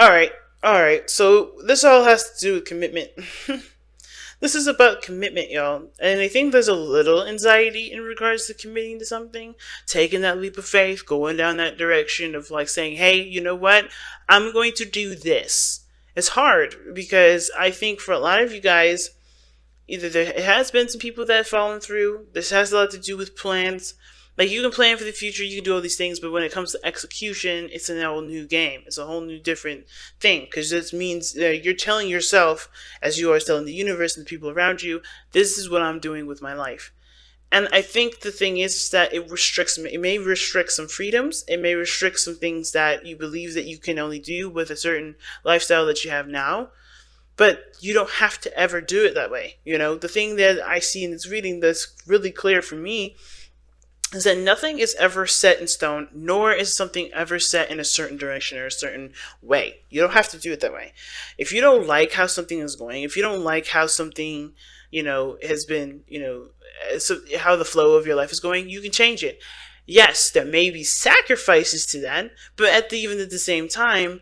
All right, all right. So this all has to do with commitment. This is about commitment, y'all. And I think there's a little anxiety in regards to committing to something, taking that leap of faith, going down that direction of like saying, hey, you know what? I'm going to do this. It's hard because I think for a lot of you guys, either there it has been some people that have fallen through. This has a lot to do with plans. Like you can plan for the future, you can do all these things, but when it comes to execution, it's a whole new game. It's a whole new different thing because this means you're telling yourself, as you are telling the universe and the people around you, this is what I'm doing with my life. And I think the thing is that it may restrict some freedoms. It may restrict some things that you believe that you can only do with a certain lifestyle that you have now. But you don't have to ever do it that way. You know, the thing that I see in this reading that's really clear for me is that nothing is ever set in stone, nor is something ever set in a certain direction or a certain way. You don't have to do it that way. If you don't like how something is going, if you don't like how something, has been, so how the flow of your life is going, you can change it. Yes, there may be sacrifices to that, but even at the same time,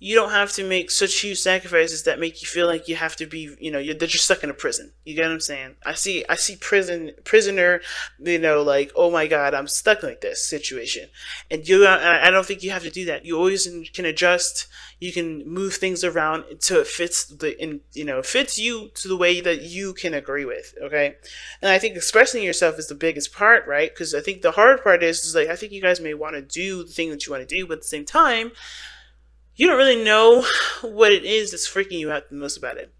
you don't have to make such huge sacrifices that make you feel like you have to be, that you're stuck in a prison. You get what I'm saying? I see prisoner, like, oh my God, I'm stuck like this situation. And I don't think you have to do that. You always can adjust. You can move things around until it fits fits you to the way that you can agree with. Okay. And I think expressing yourself is the biggest part, right? Because I think the hard part is like, I think you guys may want to do the thing that you want to do, but at the same time, you don't really know what it is that's freaking you out the most about it.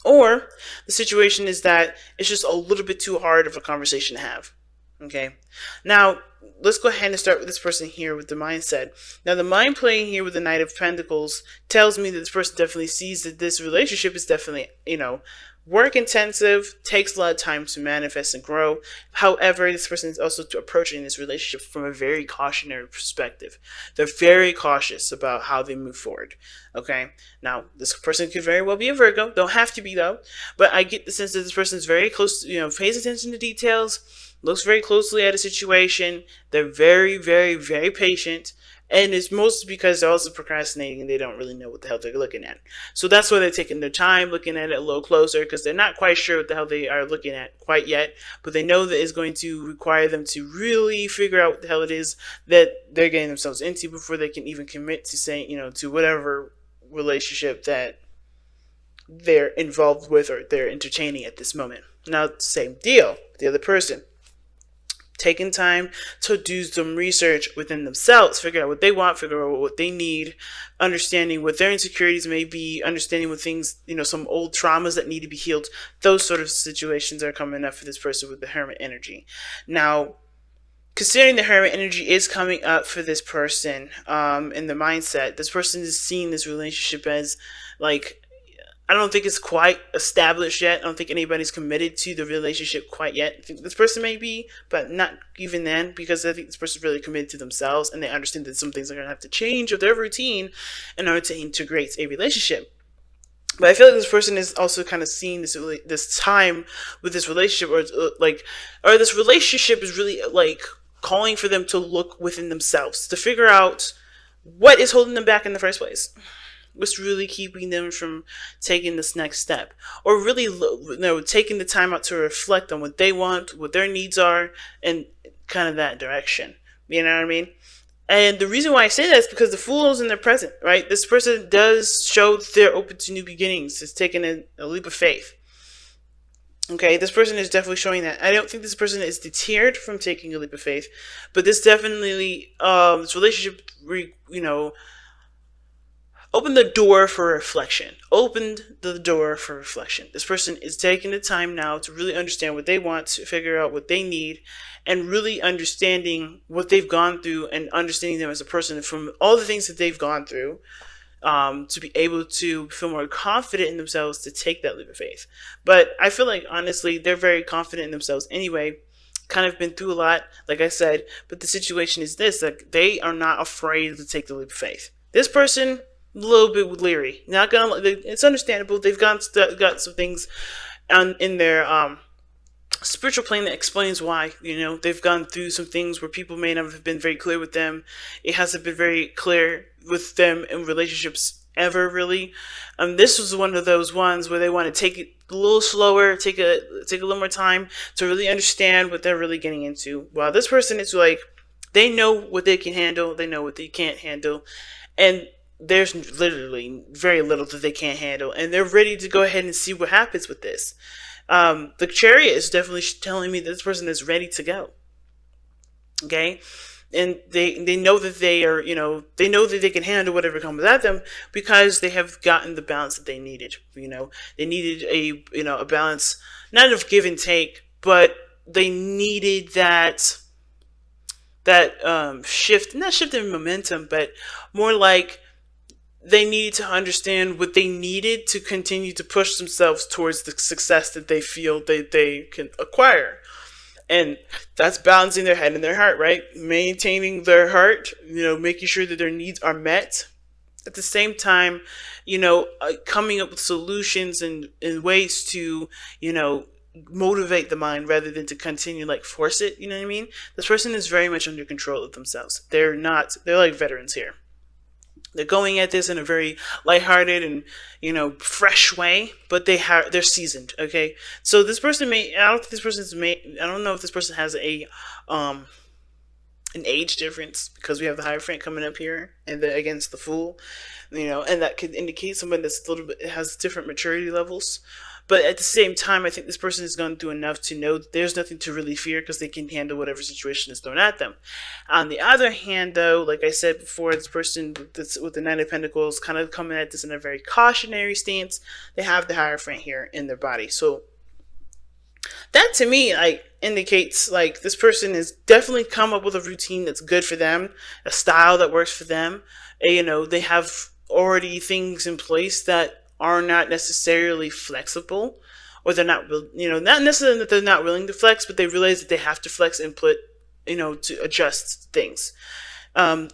Or the situation is that it's just a little bit too hard of a conversation to have. Okay. Now, let's go ahead and start with this person here with the mindset. Now, the mind playing here with the Knight of Pentacles tells me that this person definitely sees that this relationship is definitely, work intensive, takes a lot of time to manifest and grow. However, this person is also approaching this relationship from a very cautionary perspective. They're very cautious about how they move forward. Okay. Now, this person could very well be a Virgo. Don't have to be though. But I get the sense that this person is very close to, pays attention to details, looks very closely at a situation. They're very, very, very patient. And it's mostly because they're also procrastinating and they don't really know what the hell they're looking at. So that's why they're taking their time looking at it a little closer, because they're not quite sure what the hell they are looking at quite yet. But they know that it's going to require them to really figure out what the hell it is that they're getting themselves into before they can even commit to saying, to whatever relationship that they're involved with or they're entertaining at this moment. Now, same deal with the other person. Taking time to do some research within themselves, figure out what they want, figure out what they need, understanding what their insecurities may be, understanding what things, some old traumas that need to be healed. Those sort of situations are coming up for this person with the Hermit energy. Now, considering the Hermit energy is coming up for this person in the mindset, this person is seeing this relationship as like, I don't think it's quite established yet. I don't think anybody's committed to the relationship quite yet. I think this person may be, but not even then, because I think this person's really committed to themselves and they understand that some things are going to have to change with their routine in order to integrate a relationship. But I feel like this person is also kind of seeing this time with this relationship, or this relationship is really like calling for them to look within themselves to figure out what is holding them back in the first place. What's really keeping them from taking this next step, or really, taking the time out to reflect on what they want, what their needs are, and kind of that direction. You know what I mean? And the reason why I say that is because the Fool is in their present, right? This person does show that they're open to new beginnings. It's taking a leap of faith. Okay, this person is definitely showing that. I don't think this person is deterred from taking a leap of faith, but this definitely, this relationship, opened the door for reflection. Opened the door for reflection. This person is taking the time now to really understand what they want, to figure out what they need, and really understanding what they've gone through and understanding them as a person from all the things that they've gone through, to be able to feel more confident in themselves to take that leap of faith. But I feel like, honestly, they're very confident in themselves anyway. Kind of been through a lot, like I said, but the situation is this, like they are not afraid to take the leap of faith. This person, a little bit leery. It's understandable. They've got some things in their spiritual plane that explains why. They've gone through some things where people may not have been very clear with them. It hasn't been very clear with them in relationships ever, really. This was one of those ones where they want to take it a little slower, take a little more time to really understand what they're really getting into. While this person is like, they know what they can handle, they know what they can't handle, and there's literally very little that they can't handle, and they're ready to go ahead and see what happens with this. The Chariot is definitely telling me that this person is ready to go. Okay, and they know that they are, they know that they can handle whatever comes at them because they have gotten the balance that they needed. They needed a balance, not of give and take, but they needed that shift, not shift in momentum, but more like they needed to understand what they needed to continue to push themselves towards the success that they feel they can acquire. And that's balancing their head and their heart, right? Maintaining their heart, making sure that their needs are met. At the same time, coming up with solutions and ways to, motivate the mind rather than to continue like force it. You know what I mean? This person is very much under control of themselves. They're like veterans here. They're going at this in a very lighthearted and fresh way, but they're seasoned. Okay, so this person I don't know if this person has an age difference, because we have the Hierophant coming up here and against the Fool, and that could indicate someone that's a little bit has different maturity levels. But at the same time, I think this person has gone through enough to know that there's nothing to really fear because they can handle whatever situation is thrown at them. On the other hand, though, like I said before, this person with the Nine of Pentacles kind of coming at this in a very cautionary stance. They have the Hierophant here in their body. So that to me indicates this person has definitely come up with a routine that's good for them, a style that works for them. They have already things in place that are not necessarily flexible, or they're not, not necessarily that they're not willing to flex, but they realize that they have to flex and put, to adjust things. I'm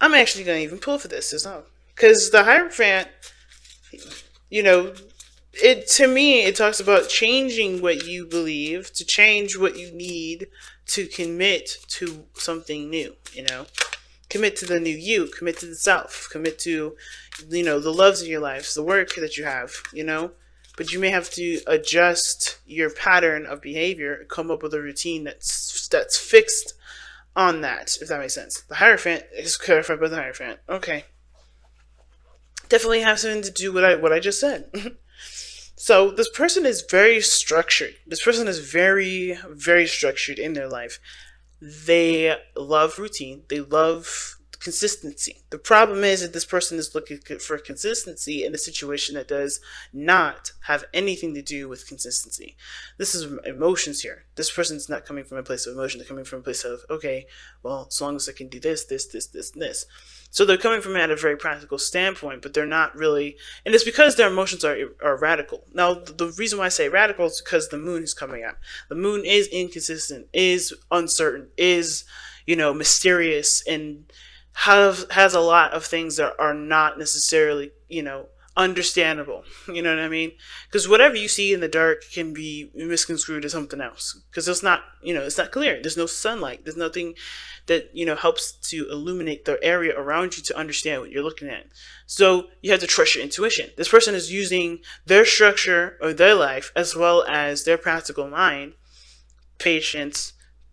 actually going to even pull for this, because the Hierophant, to me, it talks about changing what you believe, to change what you need to commit to something new, Commit to the new you, commit to the self, commit to, the loves of your lives, the work that you have, But you may have to adjust your pattern of behavior, come up with a routine that's fixed on that, if that makes sense. The Hierophant is clarified by the Hierophant. Okay. Definitely has something to do with what I just said. So this person is very structured. This person is very, very structured in their life. They love routine. They love consistency. The problem is that this person is looking for consistency in a situation that does not have anything to do with consistency. This is emotions here. This person's not coming from a place of emotion. They're coming from a place of, okay, well, as long as I can do this, this, this, this, and this. So they're coming from it at a very practical standpoint, but they're not really, and it's because their emotions are radical. Now, the reason why I say radical is because the moon is coming up. The moon is inconsistent, is uncertain, is, mysterious, and has a lot of things that are not necessarily, understandable. You know what I mean? Because whatever you see in the dark can be misconstrued as something else. Because it's not, it's not clear. There's no sunlight. There's nothing that, helps to illuminate the area around you to understand what you're looking at. So you have to trust your intuition. This person is using their structure of their life as well as their practical mind, patience,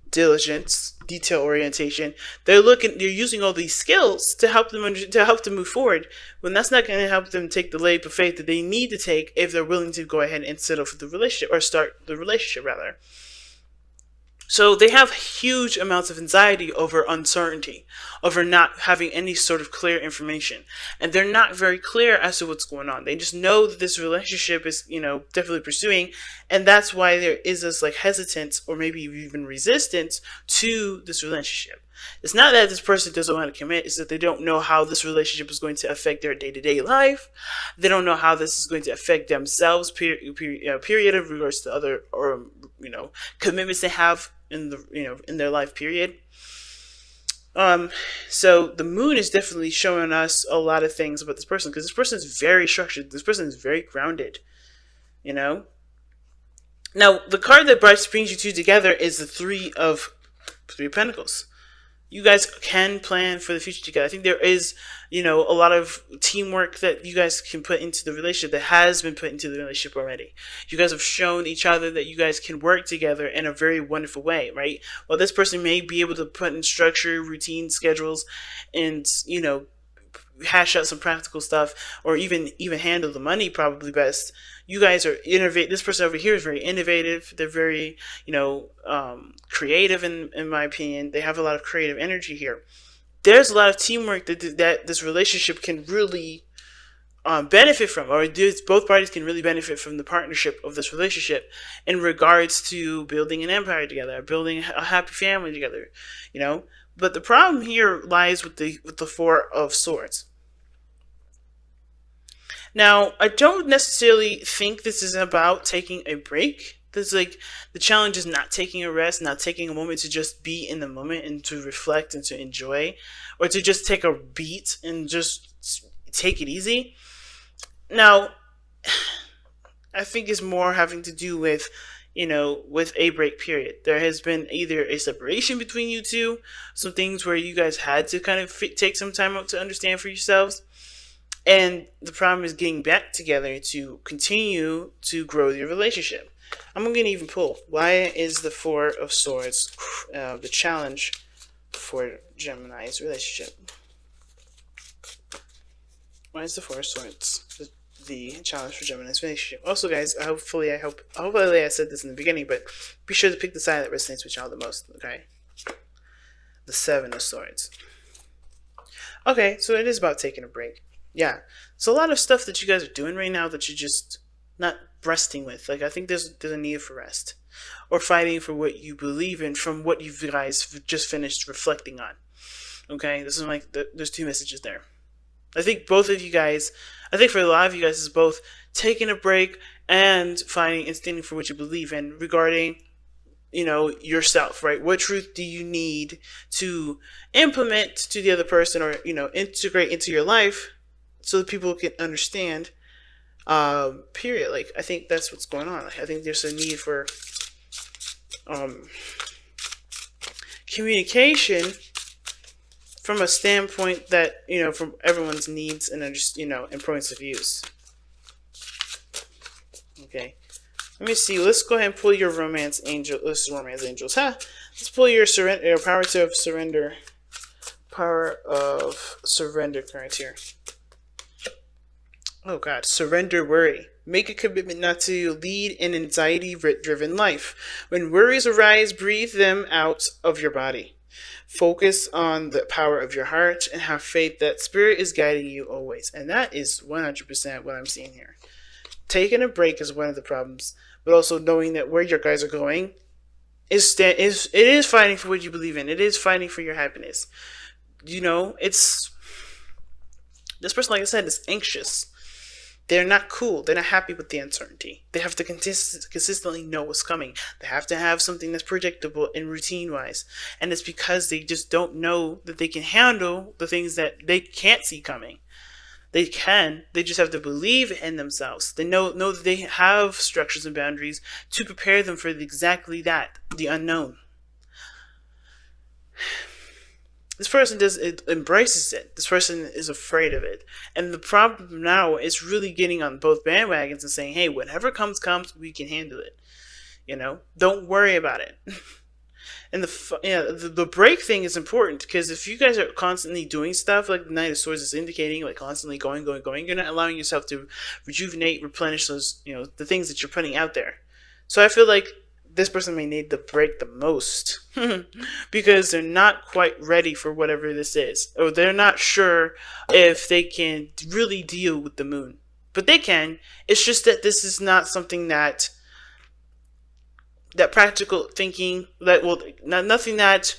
diligence, detail orientation. They're using all these skills to help them move forward, when that's not going to help them take the leap of faith that they need to take if they're willing to go ahead and settle for the relationship, or start the relationship rather. So they have huge amounts of anxiety over uncertainty, over not having any sort of clear information. And they're not very clear as to what's going on. They just know that this relationship is, definitely pursuing. And that's why there is this hesitance, or maybe even resistance to this relationship. It's not that this person doesn't want to commit. It's that they don't know how this relationship is going to affect their day-to-day life. They don't know how this is going to affect themselves, period, of regards to other, or, commitments they have in their life period. So the moon is definitely showing us a lot of things about this person, because this person is very structured. This person is very grounded, Now, the card that brings you two together is the Three of Pentacles. You guys can plan for the future together. I think there is, a lot of teamwork that you guys can put into the relationship, that has been put into the relationship already. You guys have shown each other that you guys can work together in a very wonderful way, right? Well, this person may be able to put in structure, routine, schedules, and, hash out some practical stuff, or even handle the money probably best. You guys are innovative. This person over here is very innovative. They're very, creative in my opinion. They have a lot of creative energy here. There's a lot of teamwork that this relationship can really benefit from, or both parties can really benefit from the partnership of this relationship in regards to building an empire together, building a happy family together, But the problem here lies with the Four of Swords. Now, I don't necessarily think this is about taking a break. This like the challenge is not taking a rest, not taking a moment to just be in the moment and to reflect and to enjoy, or to just take a beat and just take it easy. Now, I think it's more having to do with, with a break period. There has been either a separation between you two, some things where you guys had to kind of take some time out to understand for yourselves. And the problem is getting back together to continue to grow your relationship. I'm going to even pull. Why is the Four of Swords the challenge for Gemini's relationship? Why is the Four of Swords the challenge for Gemini's relationship? Also, guys, hopefully I said this in the beginning, but be sure to pick the side that resonates with y'all the most, okay? The Seven of Swords. Okay, so it is about taking a break. Yeah, so a lot of stuff that you guys are doing right now that you're just not resting with. Like, I think there's a need for rest, or fighting for what you believe in from what you guys just finished reflecting on. Okay, this is like there's two messages there. I think both of you guys, I think for a lot of you guys, is both taking a break and fighting and standing for what you believe in regarding, yourself, right? What truth do you need to implement to the other person, or, integrate into your life so that people can understand, period. Like, I think that's what's going on. I think there's a need for communication from a standpoint that, from everyone's needs and, and points of views. Okay. Let me see. Let's go ahead and pull your romance angel. This is romance angels. Let's pull your power of surrender. Power of surrender card here. Oh God, surrender worry. Make a commitment not to lead an anxiety-driven life. When worries arise, breathe them out of your body. Focus on the power of your heart and have faith that Spirit is guiding you always. And that is 100% what I'm seeing here. Taking a break is one of the problems, but also knowing that where your guys are going it is fighting for what you believe in. It is fighting for your happiness. It's this person, like I said, is anxious. They're not cool. They're not happy with the uncertainty. They have to consistently know what's coming. They have to have something that's predictable and routine-wise. And it's because they just don't know that they can handle the things that they can't see coming. They can. They just have to believe in themselves. They know that they have structures and boundaries to prepare them for exactly that, the unknown. This person embraces it. This person is afraid of it. And the problem now is really getting on both bandwagons and saying, hey, whatever comes, we can handle it. Don't worry about it. And the break thing is important, because if you guys are constantly doing stuff like the Knight of Swords is indicating, like constantly going, you're not allowing yourself to rejuvenate, replenish those, the things that you're putting out there. So I feel like this person may need the break the most because they're not quite ready for whatever this is, or they're not sure if they can really deal with the moon. But they can. It's just that this is not something that practical thinking, nothing that